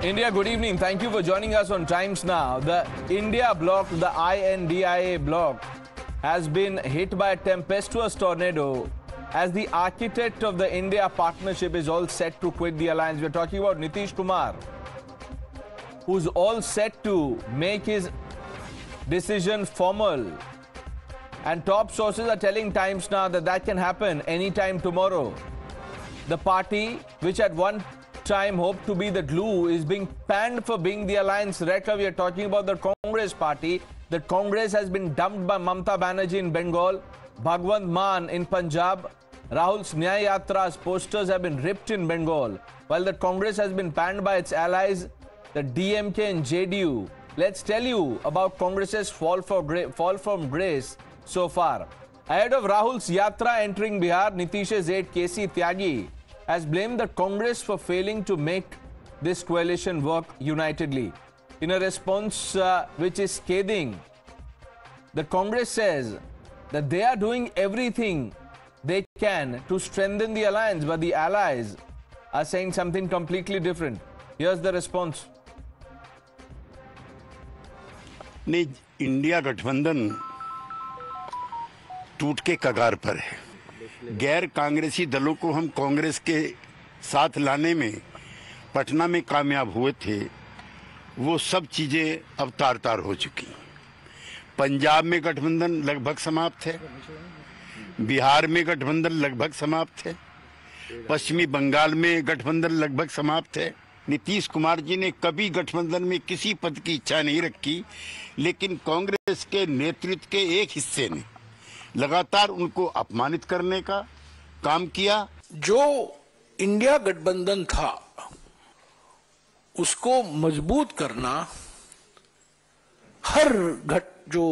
India, good evening. Thank you for joining us on Times Now. The India bloc, the INDIA bloc, has been hit by a tempestuous tornado as the architect of the India partnership is all set to quit the alliance. We're talking about Nitish Kumar, who's all set to make his decision formal. And top sources are telling Times Now that that can happen anytime tomorrow. The party, which at one time hoped to be the glue, is being panned for being the alliance wrecker. We are talking about the Congress party. The Congress has been dumped by Mamata Banerjee in Bengal, Bhagwant Mann in Punjab. Rahul's Nyaya Yatra's posters have been ripped in Bengal, while the Congress has been panned by its allies, the DMK and JDU. Let's tell you about Congress's fall from grace so far. Ahead of Rahul's Yatra entering Bihar, Nitish's aide KC Tyagi has blamed the Congress for failing to make this coalition work unitedly. In a response which is scathing, the Congress says that they are doing everything they can to strengthen the alliance, but the allies are saying something completely different. Here's the response. नहीं, India गठबंधन टूट के कगार पर है। गैर कांग्रेसी दलों को हम कांग्रेस के साथ लाने में पटना में कामयाब हुए थे, वो सब चीजें अब तार-तार हो चुकी। पंजाब में गठबंधन लगभग समाप्त है, बिहार में गठबंधन लगभग समाप्त है, पश्चिमी बंगाल में गठबंधन लगभग समाप्त है। नीतीश कुमार जी ने कभी गठबंधन में किसी पद की इच्छा नहीं रखी, लेकिन कांग्रेस के नेतृत्व के एक हिस्से ने लगातार उनको अपमानित करने का काम किया। जो इंडिया गठबंधन था उसको मजबूत करना हर जो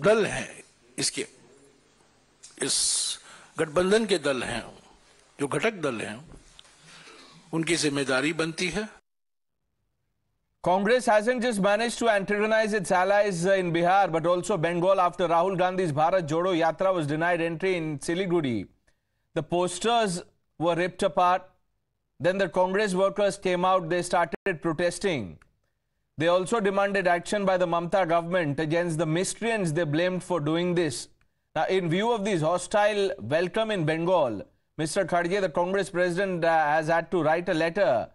दल हैं, इसके इस गठबंधन के दल हैं, जो घटक दल हैं, उनकी जिम्मेदारी बनती है। Congress hasn't just managed to antagonize its allies in Bihar, but also Bengal after Rahul Gandhi's Bharat Jodo Yatra was denied entry in Siliguri. The posters were ripped apart. Then the Congress workers came out. They started protesting. They also demanded action by the Mamata government against the miscreants they blamed for doing this. Now, in view of this hostile welcome in Bengal, Mr. Khadge, the Congress president, has had to write a letter.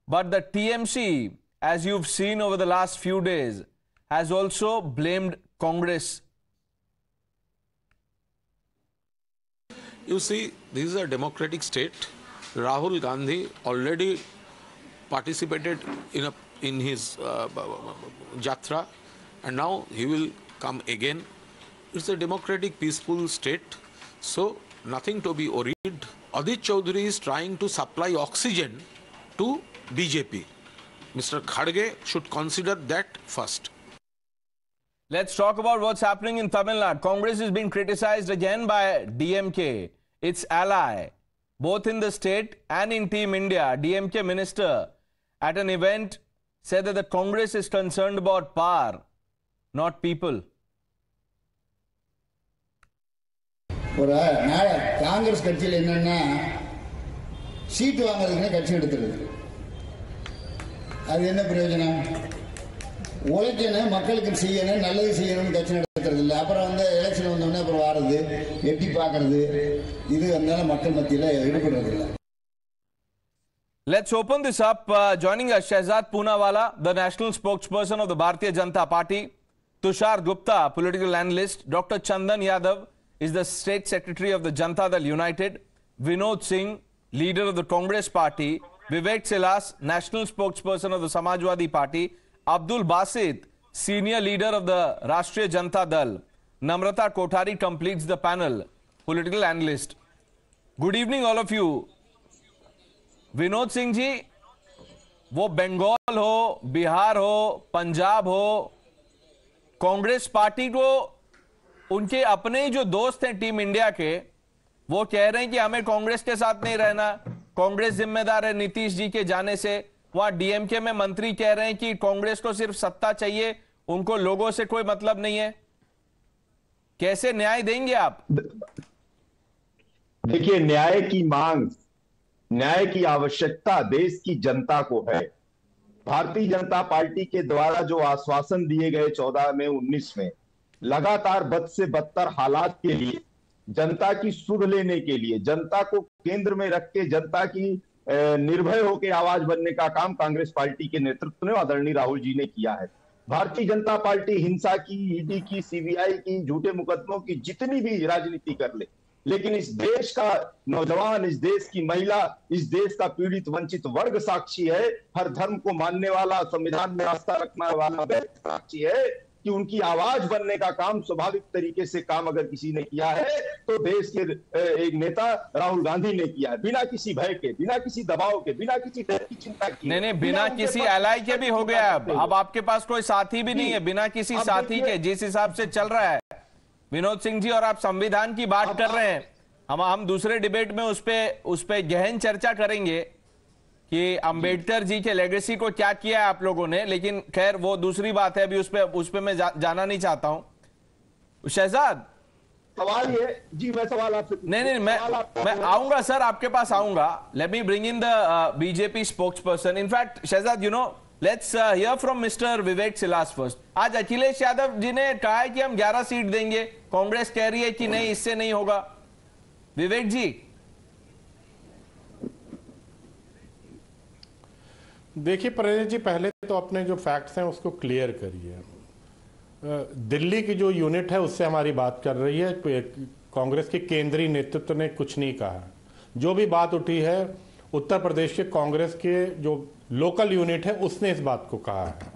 But the TMC, as you've seen over the last few days, has also blamed Congress. You see, this is a democratic state. Rahul Gandhi already participated in his Jatra, and now he will come again. It's a democratic, peaceful state, so nothing to be worried. Adit Chaudhary is trying to supply oxygen to BJP. Mr. Khadge should consider that first. Let's talk about what's happening in Tamil Nadu. Congress is being criticized again by DMK, its ally, both in the state and in Team India. DMK minister at an event said that the Congress is concerned about power, not people. ஒரு நாளை காங்கிரஸ் கட்சியில் என்னன்னா சீட்டு வாங்குறதுக்குன்னு கட்சி எடுத்துருது. அது என்ன பிரயோஜனம்? உழைக்கணும், மக்களுக்கு செய்யணும், நல்லது செய்யணும்னு கட்சி நடத்துறது இல்லை. அப்புறம் எலெக்ஷன் வந்தோடனே அப்புறம் வாரது, எட்டி பார்க்கறது, இது வந்தாலும் மக்கள் மத்தியில் ஈடுபடுறது இல்லை. Let's open this up. Joining us, Shehzad Poonawala, the national spokesperson of the Bharatiya Janata Party, Tushar Gupta, political analyst, Dr. Chandan Yadav is the state secretary of the Janata Dal United, Vinod Singh, leader of the Congress party, Vivek Silas, national spokesperson of the Samajwadi Party, Abdul Basit, senior leader of the Rashtriya Janata Dal, Namrata Kothari completes the panel, political analyst. Good evening all of you. Vinod Singh ji, वो बंगाल हो, बिहार हो, पंजाब हो, Congress party को उनके अपने ही जो दोस्त हैं टीम इंडिया के, वो कह रहे हैं कि हमें कांग्रेस के साथ नहीं रहना, कांग्रेस जिम्मेदार है नीतीश जी के जाने से। वहां डीएमके में मंत्री कह रहे हैं कि कांग्रेस को सिर्फ सत्ता चाहिए, उनको लोगों से कोई मतलब नहीं है। कैसे न्याय देंगे आप? देखिए, न्याय की मांग, न्याय की आवश्यकता देश की जनता को है। भारतीय जनता पार्टी के द्वारा जो आश्वासन दिए गए 14 में 19 में, लगातार बद से बदतर हालात के लिए, जनता की सुध लेने के लिए, जनता को केंद्र में रख के जनता की निर्भय होकर आवाज बनने का काम कांग्रेस पार्टी के नेतृत्व में आदरणीय राहुल जी ने किया है। भारतीय जनता पार्टी हिंसा की, ईडी की, सीबीआई की, झूठे मुकदमों की जितनी भी राजनीति कर ले, लेकिन इस देश का नौजवान, इस देश की महिला, इस देश का पीड़ित वंचित वर्ग साक्षी है। हर धर्म को मानने वाला, संविधान में आस्था रखने वाला व्यक्ति साक्षी है कि उनकी आवाज बनने का काम स्वाभाविक तरीके से काम अगर किसी ने किया है तो देश के एक नेता राहुल गांधी ने किया है, बिना किसी भय के, बिना किसी दबाव के, बिना किसी डर की चिंता के। नहीं, बिना किसी एलाई के भी हो गया। अब आपके पास कोई साथी भी नहीं है, बिना किसी साथी के जिस हिसाब से चल रहा है विनोद सिंह जी, और आप संविधान की बात कर रहे हैं। हम दूसरे डिबेट में उस पे गहन चर्चा करेंगे कि अंबेडकर जी के लेगेसी को क्या किया है आप लोगों ने, लेकिन खैर वो दूसरी बात है, अभी उस पे मैं जाना नहीं चाहता हूं। शहजाद, सवाल ये जी, मैं सवाल आपसे नहीं, मैं आऊंगा सर, आपके पास आऊंगा। Let me bring in the BJP spokesperson. In fact Shehzad, let's hear from mister Vivek Silas first. आज अखिलेश यादव जी ने कहा है कि हम 11 सीट देंगे, कांग्रेस कह रही है कि नहीं, इससे नहीं होगा। विवेक जी, देखिए प्रणय जी, पहले तो अपने जो फैक्ट्स हैं उसको क्लियर करिए। दिल्ली की जो यूनिट है उससे हमारी बात कर रही है, कांग्रेस के केंद्रीय नेतृत्व ने कुछ नहीं कहा। जो भी बात उठी है उत्तर प्रदेश के कांग्रेस के जो लोकल यूनिट है उसने इस बात को कहा है।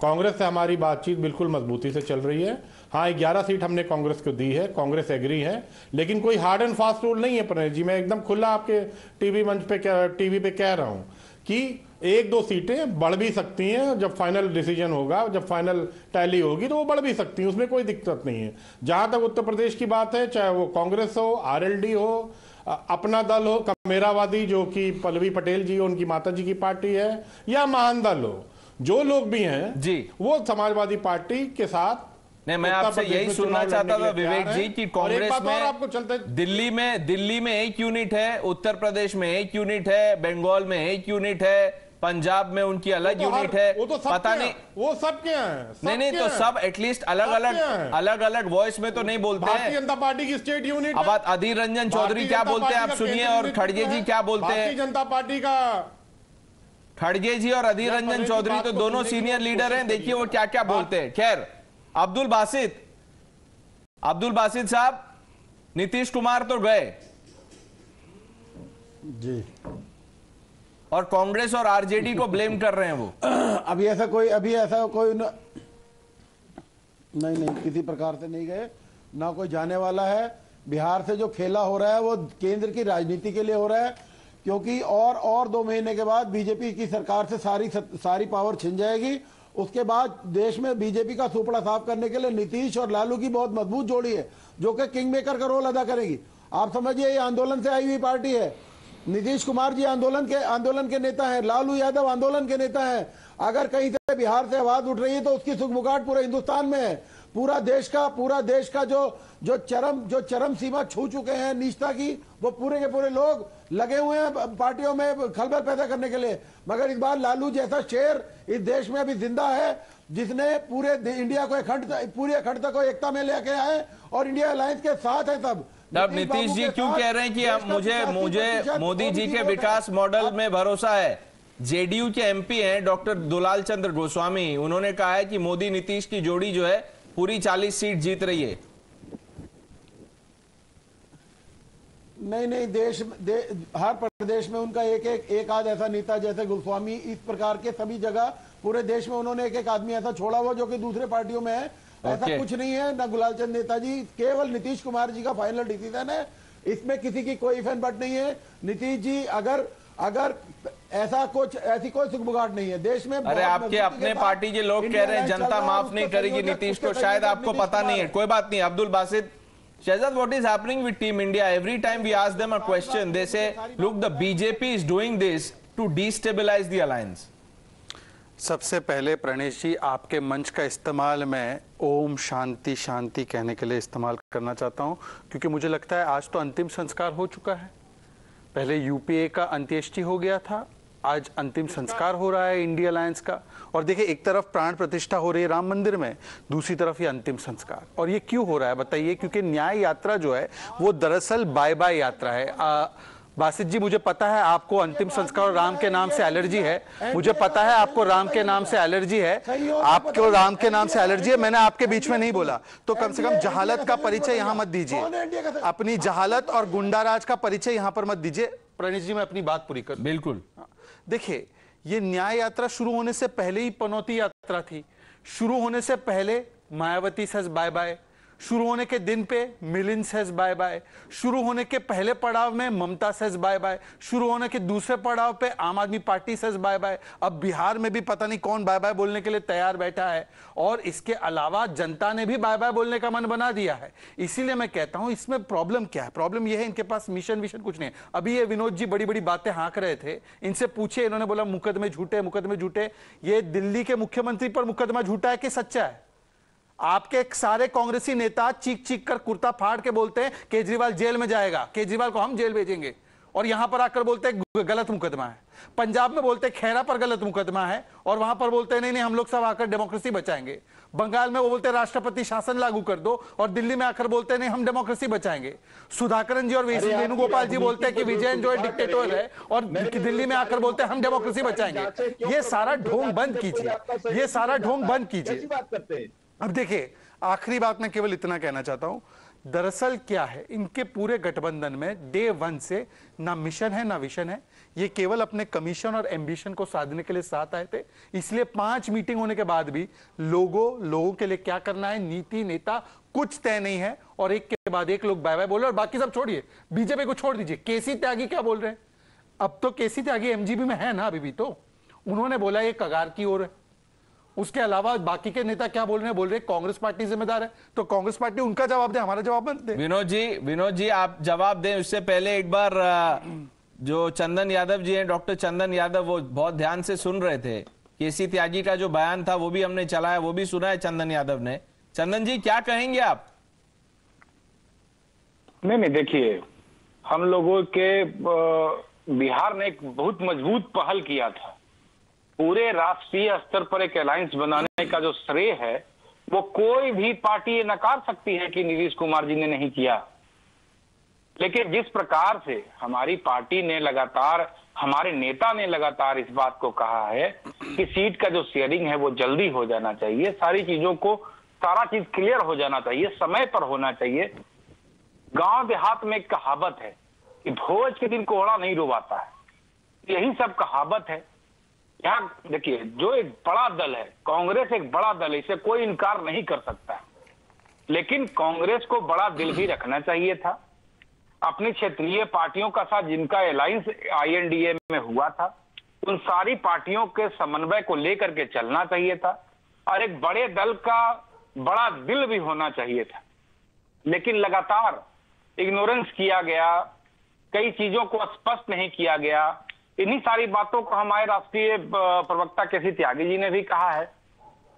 कांग्रेस से हमारी बातचीत बिल्कुल मजबूती से चल रही है। हाँ, 11 सीट हमने कांग्रेस को दी है, कांग्रेस एग्री है, लेकिन कोई हार्ड एंड फास्ट रूल नहीं है प्रणय जी। मैं एकदम खुला आपके टीवी पे कह रहा हूं कि 1-2 सीटें बढ़ भी सकती हैं। जब फाइनल डिसीजन होगा, जब फाइनल टैली होगी तो वो बढ़ भी सकती हैं, उसमें कोई दिक्कत नहीं है। जहां तक उत्तर प्रदेश की बात है, चाहे वो कांग्रेस हो, आरएलडी हो, अपना दल हो, कमेरावादी जो कि पल्लवी पटेल जी, उनकी माता जी की पार्टी है, या महान दल हो, जो लोग भी हैं जी, वो समाजवादी पार्टी के साथ। नहीं, मैं आपसे यही सुनना चाहता था विवेक जी कि कांग्रेस में आपको चलते दिल्ली में एक यूनिट है, उत्तर प्रदेश में एक यूनिट है, बंगाल में एक यूनिट है, पंजाब में उनकी अलग यूनिट है। वो तो पता नहीं वो सब क्या है, नहीं तो सब एटलीस्ट अलग अलग वॉइस में तो नहीं बोलते हैं। भारतीय जनता पार्टी की स्टेट यूनिट। अब अधीर रंजन चौधरी क्या बोलते हैं आप सुनिए, और खड़गे जी क्या बोलते हैं। भारतीय जनता पार्टी का खड़गे जी और अधीर रंजन चौधरी तो दोनों सीनियर लीडर हैं, देखिए वो क्या क्या बोलते हैं। खैर, अब्दुल बासित साहब, नीतीश कुमार तो गए जी, और कांग्रेस और आरजेडी को ब्लेम कर रहे हैं वो। अभी ऐसा कोई नहीं, किसी प्रकार से नहीं गए, ना कोई जाने वाला है। बिहार से जो खेला हो रहा है वो केंद्र की राजनीति के लिए हो रहा है, क्योंकि और 2 महीने के बाद बीजेपी की सरकार से सारी पावर छिन जाएगी। उसके बाद देश में बीजेपी का सुपड़ा साफ करने के लिए नीतीश और लालू की बहुत मजबूत जोड़ी है, जो कि किंग मेकर का रोल अदा करेगी। आप समझिए, ये आंदोलन से आई हुई पार्टी है। नीतीश कुमार जी आंदोलन के नेता हैं, लालू यादव आंदोलन के नेता हैं। अगर कहीं से बिहार से आवाज उठ रही है तो उसकी सुगबुगाहट पूरे हिंदुस्तान में है। पूरा देश का जो चरम सीमा छू चुके हैं नीचता की, वो पूरे के पूरे लोग लगे हुए हैं पार्टियों में खलबल पैदा करने के लिए। मगर इस बार लालू जैसा शेर इस देश में अभी जिंदा है, जिसने पूरे इंडिया को पूरी अखंडता को एकता में लेके आए और इंडिया अलायंस के साथ है। तब नीतीश जी क्यों कह रहे हैं कि मुझे मोदी जी के विकास मॉडल में भरोसा है। जेडीयू के एमपी हैं डॉक्टर दुलाल चंद्र गोस्वामी, उन्होंने कहा है कि मोदी नीतीश की जोड़ी जो है पूरी 40 सीट जीत रही है। नहीं, हर प्रदेश में उनका एक आध ऐसा नेता, जैसे गोस्वामी, इस प्रकार के सभी जगह पूरे देश में उन्होंने एक आदमी ऐसा छोड़ा हुआ जो कि दूसरे पार्टियों में है। ऐसा कुछ नहीं है, ना गुलालचंद नेताजी, केवल नीतीश कुमार जी का फाइनल डिसीजन है। इसमें किसी की कोई इफ एंड बट नहीं है। नीतीश जी अगर ऐसी कोई सुगबुगाहट नहीं है देश में। अरे आपके अपने पार्टी के लोग कह रहे हैं जनता माफ नहीं करेगी नीतीश को, शायद आपको पता नहीं है, कोई बात नहीं। Abdul Basit, Shahzad, what is happening with Team India? Every time we ask them a question, they say, look, the BJP is doing this to destabilize the alliance. सबसे पहले प्रणेश जी, आपके मंच का इस्तेमाल मैं ओम शांति शांति कहने के लिए इस्तेमाल करना चाहता हूं, क्योंकि मुझे लगता है आज तो अंतिम संस्कार हो चुका है। पहले यूपीए का अंत्येष्टि हो गया था, आज अंतिम संस्कार हो रहा है इंडिया अलायंस का। और देखिए, एक तरफ प्राण प्रतिष्ठा हो रही है राम मंदिर में, दूसरी तरफ ये अंतिम संस्कार। और ये क्यों हो रहा है बताइए? क्योंकि न्याय यात्रा जो है वो दरअसल बाय बाय यात्रा है। बासित जी, मुझे पता है आपको अंतिम संस्कार और राम के नाम से एलर्जी है, मुझे पता है आपको राम के नाम से एलर्जी है, आपको राम के नाम से एलर्जी है। मैंने आपके बीच में नहीं बोला, तो कम से कम जहालत का परिचय यहां मत दीजिए, अपनी जहालत और गुंडाराज का परिचय यहां पर मत दीजिए। प्रणीश जी, मैं अपनी बात पूरी कर। बिल्कुल। देखिए, ये न्याय यात्रा शुरू होने से पहले ही पनौती यात्रा थी। शुरू होने से पहले मायावती सेज बाय बाय, शुरू होने के दिन पे मिलिंद सेज बाय बाय, शुरू होने के पहले पड़ाव में ममता सेज बाय बाय, शुरू होने के दूसरे पड़ाव पे आम आदमी पार्टी सेज बाय बाय। अब बिहार में भी पता नहीं कौन बाय बाय बोलने के लिए तैयार बैठा है, और इसके अलावा जनता ने भी बाय बाय बोलने का मन बना दिया है। इसीलिए मैं कहता हूं, इसमें प्रॉब्लम क्या है? प्रॉब्लम यह है, इनके पास मिशन विशन कुछ नहीं है। अभी ये विनोद जी बड़ी बड़ी बातें हाँक रहे थे, इनसे पूछे, इन्होंने बोला मुकदमे झूठे, मुकदमे झूठे। ये दिल्ली के मुख्यमंत्री पर मुकदमा झूठा है कि सच्चा है? आपके सारे कांग्रेसी नेता चीख चीख कर कुर्ता फाड़ के बोलते हैं केजरीवाल जेल में जाएगा, केजरीवाल को हम जेल भेजेंगे, और यहां पर आकर बोलते हैं गलत मुकदमा है। पंजाब में बोलते हैं खैरा पर गलत मुकदमा है, और वहां पर बोलते हैं नहीं नहीं हम लोग सब आकर डेमोक्रेसी बचाएंगे। बंगाल में वो बोलते हैं राष्ट्रपति शासन लागू कर दो, और दिल्ली में आकर बोलते हैं नहीं हम डेमोक्रेसी बचाएंगे। सुधाकरन जी और वेणुगोपाल जी बोलते हैं कि विजयन जो है डिक्टेटर है, और दिल्ली में आकर बोलते हैं हम डेमोक्रेसी बचाएंगे। ये सारा ढोंग बंद कीजिए, ये सारा ढोंग बंद कीजिए। अब देखिए, आखिरी बात मैं केवल इतना कहना चाहता हूं, दरअसल क्या है, इनके पूरे गठबंधन में डे वन से ना मिशन है ना विशन है। ये केवल अपने कमीशन और एम्बिशन को साधने के लिए साथ आए थे। इसलिए 5 मीटिंग होने के बाद भी लोगों के लिए क्या करना है, नीति नेता कुछ तय नहीं है, और एक के बाद एक लोग बाय बाय बोल रहे, और बाकी सब छोड़िए, बीजेपी को छोड़ दीजिए। केसी त्यागी क्या बोल रहे हैं? अब तो केसी त्यागी एमजीबी में है ना, अभी भी तो उन्होंने बोला ये कगार की ओर है। उसके अलावा बाकी के नेता क्या बोल रहे हैं? बोल रहे हैं कांग्रेस पार्टी जिम्मेदार है, तो कांग्रेस पार्टी उनका जवाब दे, हमारा जवाब मत दे। विनोद जी आप जवाब दें, उससे पहले एक बार जो चंदन यादव जी हैं, डॉक्टर चंदन यादव, वो बहुत ध्यान से सुन रहे थे। केसी त्यागी का जो बयान था वो भी हमने चलाया, वो भी सुना है चंदन यादव ने। चंदन जी क्या कहेंगे आप? नहीं, देखिए, हम लोगों के बिहार ने एक बहुत मजबूत पहल किया था। पूरे राष्ट्रीय स्तर पर एक अलायंस बनाने का जो श्रेय है वो कोई भी पार्टी ये नकार सकती है कि नीतीश कुमार जी ने नहीं किया। लेकिन जिस प्रकार से हमारी पार्टी ने लगातार, हमारे नेता ने लगातार इस बात को कहा है कि सीट का जो शेयरिंग है वो जल्दी हो जाना चाहिए, सारी चीजों को, सारा चीज क्लियर हो जाना चाहिए, समय पर होना चाहिए। गांव देहात में एक कहावत है कि भोज के दिन कोहड़ा नहीं रुवाता है, यही सब कहावत है। यहाँ देखिए, जो एक बड़ा दल है, कांग्रेस एक बड़ा दल है, इसे कोई इनकार नहीं कर सकता, लेकिन कांग्रेस को बड़ा दिल भी रखना चाहिए था। अपनी क्षेत्रीय पार्टियों का साथ जिनका अलायंस INDA में हुआ था, उन सारी पार्टियों के समन्वय को लेकर के चलना चाहिए था, और एक बड़े दल का बड़ा दिल भी होना चाहिए था। लेकिन लगातार इग्नोरेंस किया गया, कई चीजों को स्पष्ट नहीं किया गया। इन्हीं सारी बातों को हमारे राष्ट्रीय प्रवक्ता केसी त्यागी जी ने भी कहा है।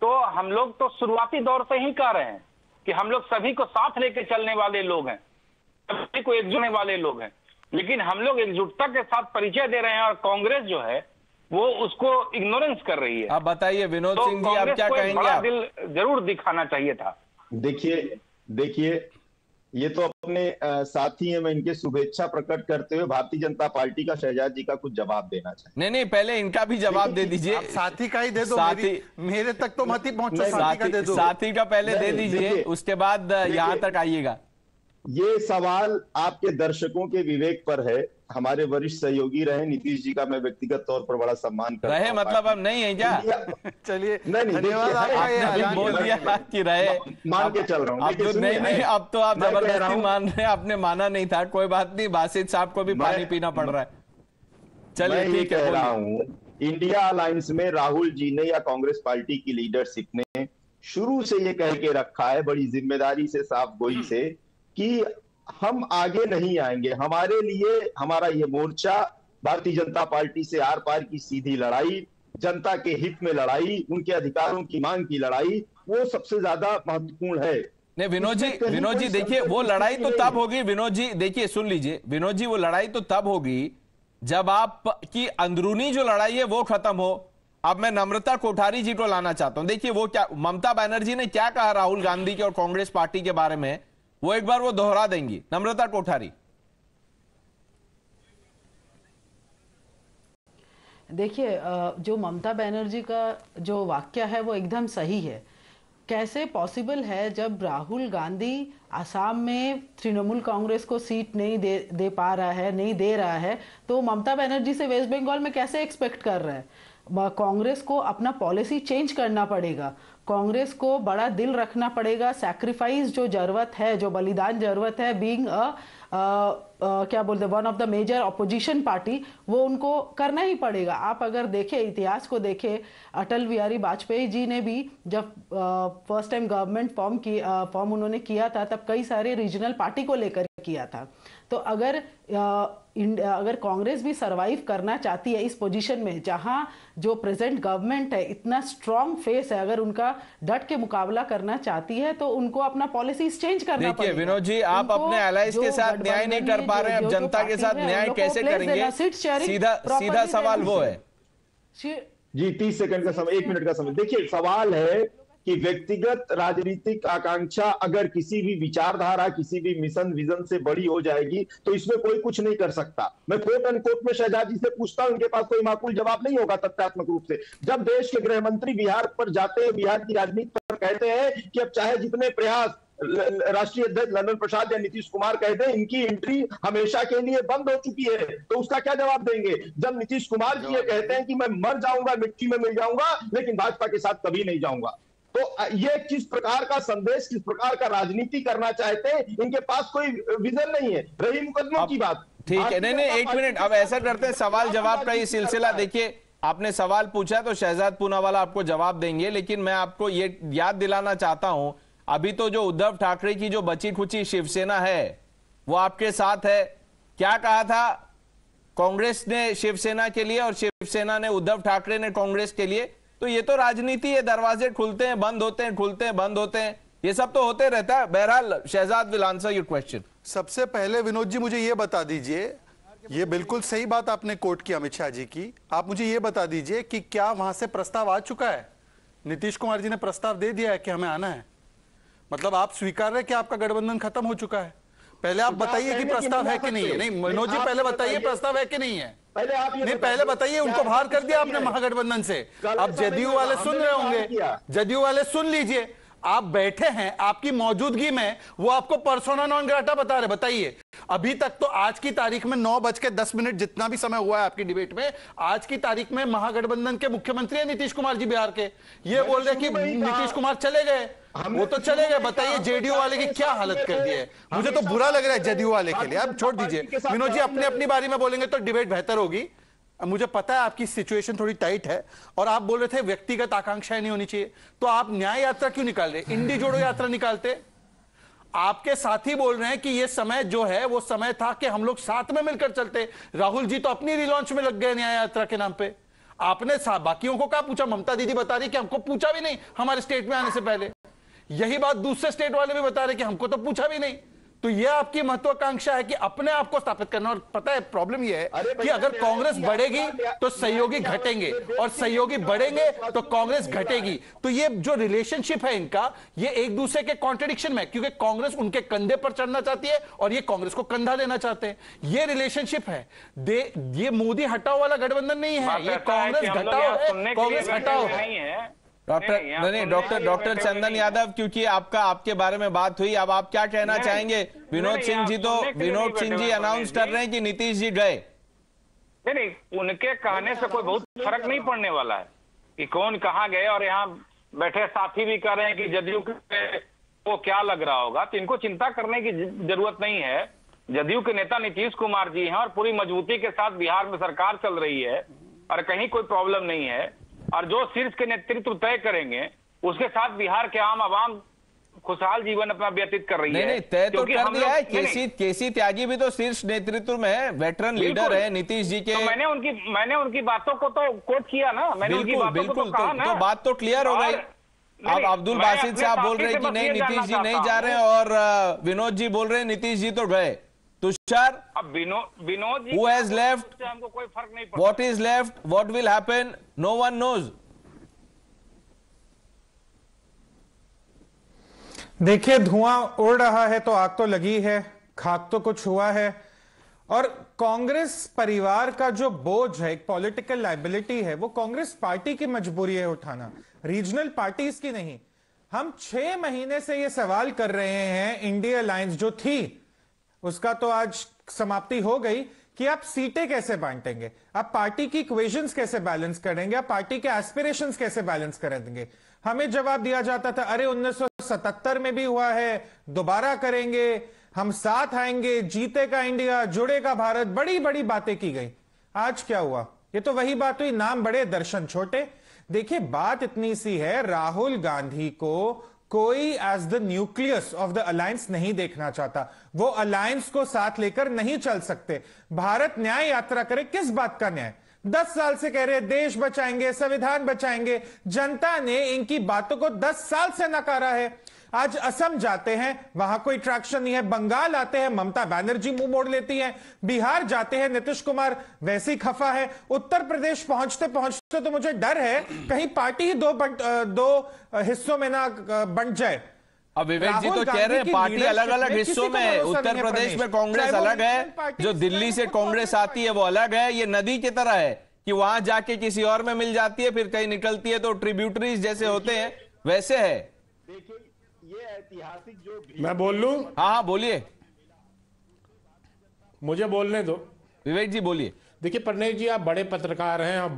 तो हम लोग तो शुरुआती दौर से ही कह रहे हैं कि हम लोग सभी को साथ लेके चलने वाले लोग हैं, सभी को एकजुट होने वाले लोग हैं, लेकिन हम लोग एकजुटता के साथ परिचय दे रहे हैं, और कांग्रेस जो है वो उसको इग्नोरेंस कर रही है। आप बताइए विनोद सिंह जी, आप क्या कहेंगे? बड़ा दिल जरूर दिखाना चाहिए था। देखिए, ये तो अपने साथी हैं, मैं इनके शुभेच्छा प्रकट करते हुए भारतीय जनता पार्टी का शहजाद जी का कुछ जवाब देना चाहिए। नहीं, पहले इनका भी जवाब दे दीजिए। साथी का ही दे दो, मेरे तक तो मत ही पहुंचो, साथी का पहले दे दीजिए, उसके बाद यहाँ तक आइएगा। ये सवाल आपके दर्शकों के विवेक पर है। हमारे वरिष्ठ सहयोगी रहे नीतीश जी का मैं व्यक्तिगत तौर पर बड़ा सम्मान करता हूं। रहे मतलब अब नहीं है क्या? चलिए, धन्यवाद। आपने बोल दिया कि रहे, मान के चल रहा हूं। अब तो नहीं, अब तो आप जबरदस्ती मान रहे हैं, आपने माना नहीं था। कोई बात नहीं, बासित साहब को भी पानी पीना पड़ रहा है। चलिए ठीक है, कह रहा हूं, इंडिया अलायंस में राहुल जी ने या कांग्रेस पार्टी की लीडरशिप ने शुरू से ये कह के रखा है, बड़ी जिम्मेदारी से, साफ गोई से, कि हम आगे नहीं आएंगे। हमारे लिए हमारा ये मोर्चा भारतीय जनता पार्टी से आर पार की सीधी लड़ाई, जनता के हित में लड़ाई, उनके अधिकारों की मांग की लड़ाई, वो सबसे ज्यादा महत्वपूर्ण है। नहीं विनोद जी देखिए, वो लड़ाई तो तब होगी। विनोद जी देखिए, सुन लीजिए विनोद जी, वो लड़ाई तो तब होगी जब आप की अंदरूनी जो लड़ाई है वो खत्म हो। अब मैं नम्रता कोठारी जी को लाना चाहता हूं। देखिए वो क्या ममता बनर्जी ने क्या कहा राहुल गांधी के और कांग्रेस पार्टी के बारे में, वो एक बार वो दोहरा देंगी। नम्रता कोठारी। देखिए, जो ममता बनर्जी का जो वाक्य है वो एकदम सही है। कैसे पॉसिबल है जब राहुल गांधी असम में तृणमूल कांग्रेस को सीट नहीं दे पा रहा है, नहीं दे रहा है, तो ममता बनर्जी से वेस्ट बंगाल में कैसे एक्सपेक्ट कर रहा है? कांग्रेस को अपना पॉलिसी चेंज करना पड़ेगा, कांग्रेस को बड़ा दिल रखना पड़ेगा। सैक्रिफाइस जो जरूरत है, जो बलिदान जरूरत है, बीइंग क्या बोलते हैं one of the major opposition party, वो उनको करना ही पड़ेगा। आप अगर देखें, इतिहास को देखें, अटल बिहारी वाजपेयी जी ने भी जब फर्स्ट टाइम गवर्नमेंट फॉर्म उन्होंने किया था, तब कई सारे रीजनल पार्टी को लेकर किया था। तो अगर कांग्रेस भी सरवाइव करना चाहती है इस पोजीशन में, जहां जो प्रेजेंट गवर्नमेंट है इतना स्ट्रांग फेस है, अगर उनका डट के मुकाबला करना चाहती है तो उनको अपना पॉलिसी चेंज करना पड़ेगा। देखिए विनोद जी, आप अपने अलायंस के साथ न्याय नहीं कर पा रहे हैं, अब जनता के साथ न्याय कैसे करेंगे? सीधा सवाल वो है जी। 30 सेकंड का समय, 1 मिनट का समय। देखिए सवाल है कि व्यक्तिगत राजनीतिक आकांक्षा अगर किसी भी विचारधारा, किसी भी मिशन विजन से बड़ी हो जाएगी तो इसमें कोई कुछ नहीं कर सकता। मैं कोट अनकोट में शहजाद जी से पूछता हूं, उनके पास कोई माकूल जवाब नहीं होगा तथ्यात्मक रूप से। जब देश के गृह मंत्री बिहार पर जाते हैं, बिहार की राजनीति पर कहते हैं कि अब चाहे जितने प्रयास राष्ट्रीय अध्यक्ष ललन प्रसाद या नीतीश कुमार कहते हैं, इनकी एंट्री हमेशा के लिए बंद हो चुकी है, तो उसका क्या जवाब देंगे? जब नीतीश कुमार जी ये कहते हैं कि मैं मर जाऊंगा, मिट्टी में मिल जाऊंगा, लेकिन भाजपा के साथ कभी नहीं जाऊंगा, तो ये किस प्रकार का संदेश, किस प्रकार का राजनीति करना चाहते हैं? इनके पास कोई विजन नहीं है। रही मुकदमों की बात, ठीक है, नहीं 1 मिनट, अब ऐसा करते हैं सवाल जवाब का ये सिलसिला। देखिए आपने सवाल पूछा तो शहजाद पूनावाला आपको जवाब देंगे, लेकिन मैं आपको ये याद दिलाना चाहता हूं, अभी तो जो उद्धव ठाकरे की जो बची खुची शिवसेना है वो आपके साथ है। क्या कहा था कांग्रेस ने शिवसेना के लिए और शिवसेना ने, उद्धव ठाकरे ने कांग्रेस के लिए? तो ये तो राजनीति है, दरवाजे खुलते हैं बंद होते हैं, खुलते हैं बंद होते हैं, ये सब तो होते रहता है। बहरहाल Shehzad will answer your question. सबसे पहले विनोद जी मुझे ये बता दीजिए, ये बिल्कुल सही बात आपने कोट की अमित शाह जी की, आप मुझे ये बता दीजिए कि क्या वहां से प्रस्ताव आ चुका है? नीतीश कुमार जी ने प्रस्ताव दे दिया है कि हमें आना है, मतलब आप स्वीकार रहे कि आपका गठबंधन खत्म हो चुका है? पहले आप बताइए कि प्रस्ताव है कि नहीं है। नहीं विनोद जी पहले बताइए प्रस्ताव है कि नहीं है। पहले आप नहीं पहले बताइए, उनको बाहर कर दिया आपने महागठबंधन से। अब जदयू वाले सुन रहे होंगे, जदयू वाले सुन लीजिए, आप बैठे हैं, आपकी मौजूदगी में वो आपको पर्सोना नॉन ग्राटा बता रहे। बताइए, अभी तक तो आज की तारीख में 9:10 जितना भी समय हुआ है आपकी डिबेट में, आज की तारीख में महागठबंधन के मुख्यमंत्री है नीतीश कुमार जी बिहार के। ये बोल रहे कि नीतीश कुमार चले गए, वो तो चले गए। बताइए जेडीयू वाले की क्या हालत कर दी है। मुझे तो बुरा लग रहा है जदयू वाले के लिए। अब छोड़ दीजिए, विनोद जी अपने अपनी बारी में बोलेंगे तो डिबेट बेहतर होगी। मुझे पता है आपकी सिचुएशन थोड़ी टाइट है, और आप बोल रहे थे व्यक्तिगत आकांक्षाएं नहीं होनी चाहिए, तो आप न्याय यात्रा क्यों निकाल रहे? इंडी जोड़ो यात्रा निकालते। आपके साथी बोल रहे हैं कि यह समय जो है वो समय था कि हम लोग साथ में मिलकर चलते। राहुल जी तो अपनी रिलॉन्च में लग गए न्याय यात्रा के नाम पे। आपने बाकियों को क्या पूछा? ममता दीदी बता रही कि हमको पूछा भी नहीं हमारे स्टेट में आने से पहले। यही बात दूसरे स्टेट वाले भी बता रहे कि हमको तो पूछा भी नहीं। तो यह आपकी महत्वाकांक्षा है कि अपने आप को स्थापित करना। और पता है प्रॉब्लम यह है कि अगर कांग्रेस बढ़ेगी तो सहयोगी घटेंगे, और सहयोगी बढ़ेंगे तो कांग्रेस घटेगी। तो ये जो रिलेशनशिप है इनका, ये एक दूसरे के कॉन्ट्रडिक्शन में, क्योंकि कांग्रेस उनके कंधे पर चढ़ना चाहती है और ये कांग्रेस को कंधा देना चाहते हैं। ये रिलेशनशिप है। ये मोदी हटाओ वाला गठबंधन नहीं है, ये कांग्रेस घटाओ है, कांग्रेस हटाओ है। डॉक्टर चंदन यादव, क्योंकि आपके बारे में बात हुई, अब आप क्या कहना चाहेंगे? विनोद सिंह जी अनाउंस कर रहे हैं कि नीतीश जी गए। नहीं, उनके कहने से कोई बहुत फर्क नहीं पड़ने वाला है कि कौन कहाँ गए। और यहाँ बैठे साथी भी कह रहे हैं कि जदयू को क्या लग रहा होगा, तो इनको चिंता करने की जरूरत नहीं है। जदयू के नेता नीतीश कुमार जी हैं और पूरी मजबूती के साथ बिहार में सरकार चल रही है और कहीं कोई प्रॉब्लम नहीं है। और जो शीर्ष के नेतृत्व तय करेंगे उसके साथ बिहार के आम आवाम खुशहाल जीवन अपना व्यतीत कर रही है। नहीं, तय तो कर दिया है। केसी त्यागी भी तो शीर्ष नेतृत्व में है, वेटरन लीडर है नीतीश जी के। तो मैंने उनकी बातों को तो कोट किया ना, मैंने उनकी बातों को तो कहा ना। तो बात तो क्लियर हो गई। अब अब्दुल बासित साहब बोल रहे हैं कि नहीं नीतीश जी नहीं जा रहे, और विनोद जी बोल रहे हैं नीतीश जी तो गए। Tushar, अब Vinod ji who has left, से हमको कोई फर्क नहीं पड़ता। what is left, what will happen, no one knows. देखिए, धुआं उड़ रहा है तो आग तो लगी है, खाक तो कुछ हुआ है। और कांग्रेस परिवार का जो बोझ है, एक पॉलिटिकल लायबिलिटी है, वो कांग्रेस पार्टी की मजबूरी है उठाना, रीजनल पार्टीज की नहीं। हम 6 महीने से ये सवाल कर रहे हैं, इंडिया अलायंस जो थी उसका तो आज समाप्ति हो गई, कि आप सीटें कैसे बांटेंगे, आप पार्टी की इक्वेशंस कैसे बैलेंस करेंगे, आप पार्टी के एस्पिरेशंस कैसे बैलेंस करेंगे। हमें जवाब दिया जाता था, अरे 1977 में भी हुआ है, दोबारा करेंगे, हम साथ आएंगे, जीतेगा इंडिया, जुड़ेगा भारत, बड़ी बड़ी बातें की गई। आज क्या हुआ? ये तो वही बात हुई, नाम बड़े दर्शन छोटे। देखिए, बात इतनी सी है, राहुल गांधी को कोई as the nucleus of the alliance नहीं देखना चाहता, वो अलायंस को साथ लेकर नहीं चल सकते। भारत न्याय यात्रा करे, किस बात का न्याय? 10 साल से कह रहे देश बचाएंगे, संविधान बचाएंगे, जनता ने इनकी बातों को 10 साल से नकारा है। आज असम जाते हैं, वहां कोई ट्रैक्शन नहीं है, बंगाल आते हैं, ममता बनर्जी मुंह मोड़ लेती है, बिहार जाते हैं, नीतीश कुमार वैसे ही खफा है, उत्तर प्रदेश पहुंचते पहुंचते तो मुझे डर है कहीं पार्टी ही दो हिस्सों में ना बंट जाए। अब विवेक जी तो कह रहे हैं पार्टी अलग अलग हिस्सों में है, उत्तर प्रदेश में कांग्रेस अलग है, जो दिल्ली से कांग्रेस आती है वो अलग है। ये नदी की तरह है कि वहां जाके किसी और में मिल जाती है, फिर कहीं निकलती है, तो ट्रिब्यूटरीज जैसे होते हैं वैसे है। ये ऐतिहासिक जो मैं बोल लूं? हाँ बोलिए, मुझे बोलने दो। विवेक जी बोलिए। देखिए परनेश जी, आप बड़े पत्रकार हैं और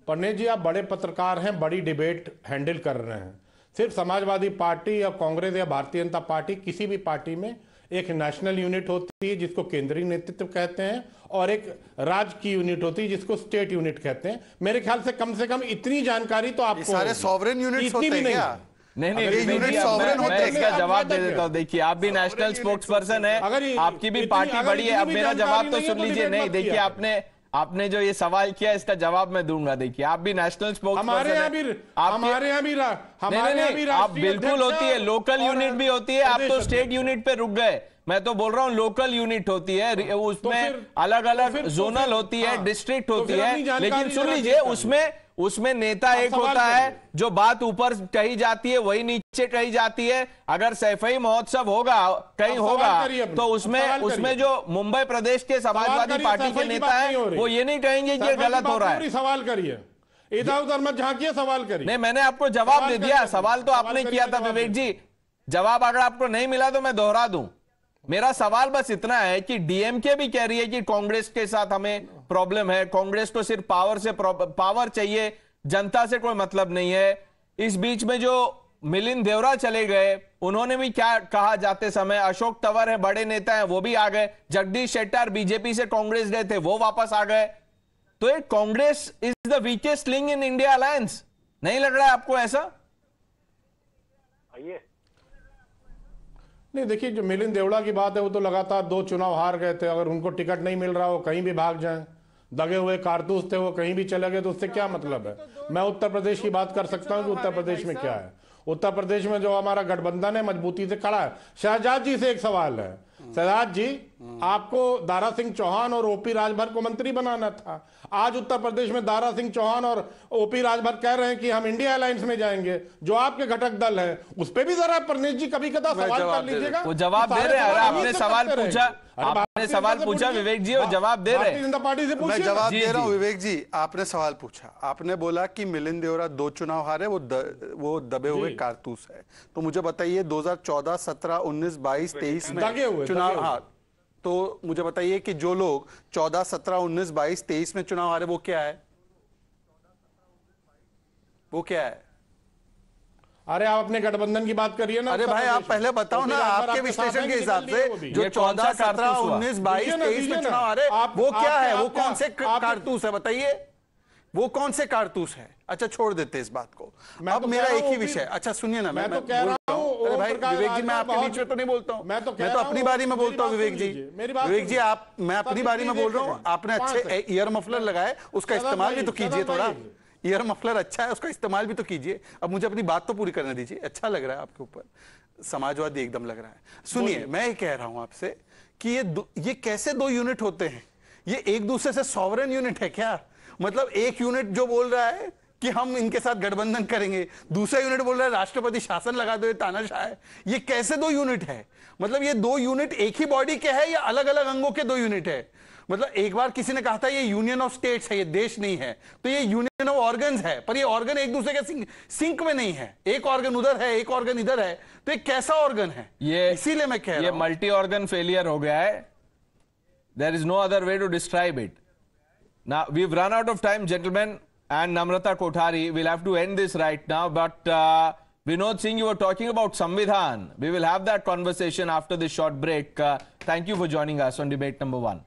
परनेश जी आप बड़े पत्रकार हैं, बड़ी डिबेट हैंडल कर रहे हैं। सिर्फ समाजवादी पार्टी या कांग्रेस या भारतीय जनता पार्टी, किसी भी पार्टी में एक नेशनल यूनिट होती है जिसको केंद्रीय नेतृत्व कहते हैं, और एक राज्य की यूनिट होती है जिसको स्टेट यूनिट कहते हैं। मेरे ख्याल से कम इतनी जानकारी तो आपको, सारे सॉवरेन यूनिट्स होते हैं क्या? नहीं, मैं इसका जवाब दे देता हूँ। देखिए, आप भी नेशनल स्पोक्स पर्सन है, आपकी भी पार्टी बड़ी है। अब मेरा जवाब तो सुन लीजिए। नहीं, देखिए, आपने जो ये सवाल किया इसका जवाब मैं दूंगा। देखिए, आप भी नेशनल स्पोक्स पर्सन हमारे यहाँ भी आप बिल्कुल होती है, लोकल यूनिट भी होती है। आप तो स्टेट यूनिट पे रुक गए। मैं तो बोल रहा हूं लोकल यूनिट होती है, उसमें अलग अलग जोनल होती है, डिस्ट्रिक्ट होती है। लेकिन सुन लीजिए, उसमें नेता एक होता है, जो बात ऊपर कही जाती है वही नीचे कही जाती है। अगर सैफई महोत्सव होगा कहीं होगा तो उसमें जो मुंबई प्रदेश के समाजवादी पार्टी के नेता है वो ये नहीं कहेंगे कि गलत हो रहा है। सवाल करिए, इधर उधर मत झांकिए, सवाल करिए। नहीं, मैंने आपको जवाब दे दिया। सवाल तो आपने किया था विवेक जी। जवाब अगर आपको नहीं मिला तो मैं दोहरा दूं। मेरा सवाल बस इतना है कि डीएमके भी कह रही है कि कांग्रेस के साथ हमें प्रॉब्लम है, कांग्रेस को सिर्फ पावर चाहिए, जनता से कोई मतलब नहीं है। इस बीच में जो मिलिंद देवरा चले गए, उन्होंने भी क्या कहा जाते समय, अशोक तंवर है, बड़े नेता हैं, वो भी आ गए। जगदीश शेट्टर बीजेपी से कांग्रेस गए थे, वो वापस आ गए। तो एक Congress is the weakest link in India alliance, नहीं लग रहा है आपको ऐसा? नहीं, देखिए, जो मिलिंद देवड़ा की बात है वो तो लगातार 2 चुनाव हार गए थे। अगर उनको टिकट नहीं मिल रहा, वो कहीं भी भाग जाएं, दगे हुए कारतूस थे, वो कहीं भी चले गए, तो उससे क्या मतलब है? मैं उत्तर प्रदेश की बात कर सकता हूं कि उत्तर प्रदेश में क्या है। उत्तर प्रदेश में जो हमारा गठबंधन है मजबूती से खड़ा है। शहजाद जी से एक सवाल है। शहजाद जी, आपको दारा सिंह चौहान और ओपी राजभर को मंत्री बनाना था। आज उत्तर प्रदेश में दारा सिंह चौहान और ओपी राजभर कह रहे हैं कि हम इंडिया अलायंस में जाएंगे, जो आपके घटक दल है। उस पर भी जरा परनेश जी कभी कदा सवाल कर लीजिएगा। वो जवाब दे रहे हैं। आपने सवाल पूछा विवेक जी, और जवाब दे रहे हैं। जनता पार्टी से मैं जवाब दे रहा हूं विवेक जी। आपने सवाल पूछा, आपने बोला कि मिलिंद देवरा 2 चुनाव हारे, वो दबे हुए कारतूस है। तो मुझे बताइए 2014, 17, 19, 22, 23 में चुनाव, हाँ, तो मुझे बताइए कि जो लोग 14, 17, 19, 22, 23 में चुनाव हारे, वो क्या है? वो क्या है? अरे आप अपने गठबंधन की बात करिए ना। अरे भाई, आप पहले बताओ ना, आपके विश्लेषण के हिसाब से जो 14, 17, 19, 22, 23 में चुनाव हारे, वो क्या है? वो कौन से कारतूस है बताइए? वो कौन से कारतूस है? अच्छा, छोड़ देते इस बात को। अब मेरा एक ही विषय, अच्छा सुनिए ना, मैं तो कह रहा हूं। अरे भाई विवेक जी, मैं आपके बीच में तो नहीं बोलता हूं, मैं तो अपनी बारी में बोलता हूं। विवेक जी, मैं अपनी बारी में बोल रहा हूं। आपने अच्छे ईयर मफलर लगाए, उसका इस्तेमाल भी तो कीजिए थोड़ा। ईयर मफलर अच्छा है, उसका इस्तेमाल भी तो कीजिए। अब मुझे अपनी बात तो पूरी करने दीजिए। अच्छा लग रहा है आपके ऊपर, समाजवादी एकदम लग रहा है। सुनिए, मैं ये कह रहा हूं आपसे कि ये कैसे दो यूनिट होते हैं? ये एक दूसरे से सॉवरेन यूनिट है क्या? मतलब एक यूनिट जो बोल रहा है कि हम इनके साथ गठबंधन करेंगे, दूसरा यूनिट बोल रहा है राष्ट्रपति शासन लगा दो, ये तानाशाह है। ये कैसे दो यूनिट है? मतलब ये दो यूनिट एक ही बॉडी के है या अलग अलग अंगों के दो यूनिट है? मतलब एक बार किसी ने कहा था ये यूनियन ऑफ स्टेट्स है, ये देश नहीं है, तो ये यूनियन ऑफ ऑर्गन्स है, पर ये ऑर्गन एक दूसरे के सिंक में नहीं है। एक ऑर्गन उधर है, एक ऑर्गन इधर है, तो ये कैसा ऑर्गन है? ये इसीलिए मैं कह रहा हूं ये मल्टी ऑर्गन फेलियर हो गया है। There is no other way to describe it. Now we have run out of time, gentleman, and Namrata Kothari. We'll have to end this right now, but Vinod Singh, you were talking about Samvidhan. We will have that conversation after this short break. Thank you for joining us on debate number 1.